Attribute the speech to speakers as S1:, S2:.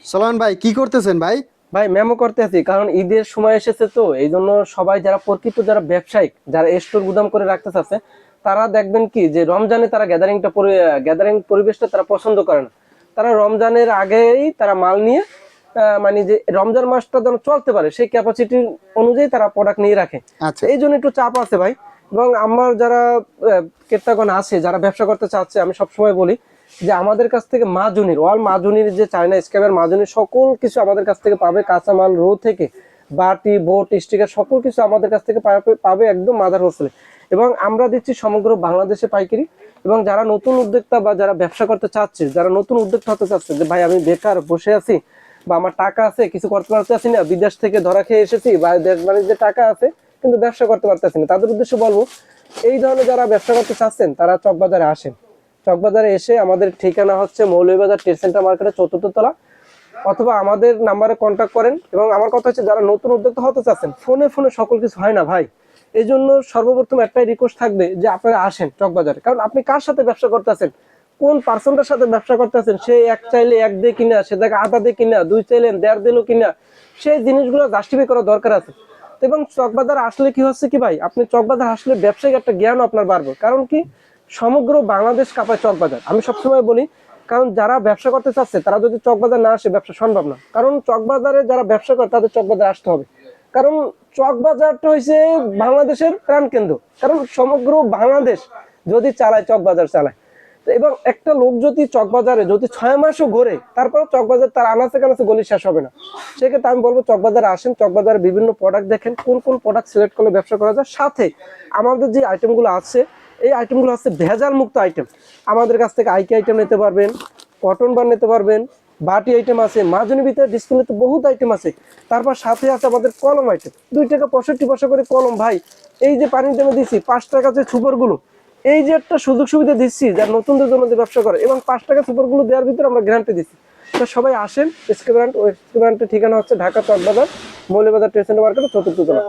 S1: সোলান ভাই কি করতেছেন ভাই?
S2: ভাই মেমো করতে আছি, কারণ ঈদের সময় এসেছে তো এই জন্য সবাই যারা প্রকৃত যারা ব্যবসায়িক যারা স্টোর গুদাম করে রাখতে চাচ্ছে তারা দেখবেন কি যে রমজানে তারা গ্যাদারিং পরিবেশটা তারা পছন্দ করে না। তারা রমজানের আগেই তারা মাল নিয়ে মানে যে রমজান মাসটা যেন চলতে পারে সেই ক্যাপাসিটি অনুযায়ী তারা প্রোডাক্ট নিয়ে রাখে।
S1: আচ্ছা।
S2: এই জন্য একটু চাপ আছে ভাই। এবং আমার যারা ক্রেতাগণ আছে যারা ব্যবসা করতে চাচ্ছে, আমি সবসময় বলি যে আমাদের কাছ থেকে মাজুনির যে চায়না স্ক্যাবের মাজুনির সকল কিছু আমাদের কাছ থেকে পাবে, কাঁচামাল রো থেকে বাটি বোট স্টিকার সকল কিছু আমাদের কাছ থেকে পাবে একদম মাদার হোলসেলে। এবং আমরা দিচ্ছি সমগ্র বাংলাদেশে পাইকারি। এবং যারা নতুন উদ্যোক্তা বা যারা ব্যবসা করতে চাচ্ছে, যারা নতুন উদ্যোক্তা হতে চাচ্ছে যে ভাই আমি বেকার বসে আছি বা আমার টাকা আছে কিছু করতে পারতেছি না, বিদেশ থেকে ধরা খেয়ে এসেছি বা দেশ বাণিজ্যের টাকা আছে কিন্তু ব্যবসা করতে পারতেছি না, তাদের উদ্দেশ্যে বলবো এই ধরনের যারা ব্যবসা করতে চাচ্ছেন তারা চকবাজারে আসেন। চকবাজারে এসে আমাদের ঠিকানা হচ্ছে মৌলভীবাজার ট্রেড সেন্টার মার্কেটের 4th তলা, অথবা আমাদের নাম্বারে কন্ট্যাক্ট করেন। এবং আমার কথা হচ্ছে যারা নতুন উদ্যোক্তা হতে চাচ্ছেন, ফোনে ফোনে সকল কিছু হয় না ভাই। এই জন্য সর্বপ্রথম একটাই রিকোয়েস্ট থাকবে যে আপনারা আসেন চকবাজারে, কারণ আপনি কার সাথে ব্যবসা করতেছেন, কোন পার্সনটার সাথে ব্যবসা করতেছেন, সে এক চাইলে এক দিয়ে কিনা, সে দেখে আধা দিয়ে কিনা, দুই চাইলে দেড় দিনও কিনা, সেই জিনিসগুলো জাস্টিফাই করা দরকার আছে। এবং চকবাজার আসলে কি হচ্ছে কি ভাই, আপনি চকবাজার আসলে ব্যবসায়িক একটা জ্ঞান আপনার বাড়বে। কারণ কি সমগ্র বাংলাদেশ কাঁপায় চকবাজার, আমি সবসময় বলি। কারণ যারা ব্যবসা করতে চাচ্ছে তারা যদি চকবাজার না আসে ব্যবসা সম্ভব না। কারণ চকবাজারে যারা ব্যবসা করে তাদের চকবাজার আসতে হবে। কারণ চকবাজারটা হচ্ছে বাংলাদেশের প্রাণকেন্দ্র। কারণ সমগ্র বাংলাদেশ যদি চালায় চকবাজার চালায়। এবং একটা লোক যদি চকবাজারে যদি 6 মাসও ঘোরে তারপর চকবাজার তার আনাচে কানাচে গলি শেষ হবে না। সেক্ষেত্রে আমি বলবো চকবাজারে আসেন, চকবাজারে বিভিন্ন প্রোডাক্ট দেখেন, কোন কোন প্রোডাক্ট সিলেক্ট করলে ব্যবসা করা যায়। সাথে আমাদের যে আইটেমগুলো আছে এই আইটেমগুলো হচ্ছে ভেজাল মুক্ত আইটেম। আমাদের কাছ থেকে আইকি আইটেম নিতে পারবেন, কটন বার নিতে পারবেন, বাটি আইটেম আছে, মাজুনির ভিতরে ডিসপ্লেতে বহুত আইটেম আছে। তারপর সাথে আছে আমাদের কলম আইটেম, 2 টাকা 65 পয়সা করে কলম ভাই। এই যে পানির দামে দিচ্ছি 5 টাকা যে সুপারগুলো, এই যে একটা সুযোগ সুবিধা দিচ্ছি যার নতুনদের জন্য যে ব্যবসা করে, এবং 5 টাকা সুপারগুলো দেওয়ার ভিতরে আমরা গ্যারান্টি দিচ্ছি। তো সবাই আসেন। এসকে ব্র্যান্ড, ঠিকানা হচ্ছে Dhaka Chawkbazar Moulvibazar trade centre market 4th তলা।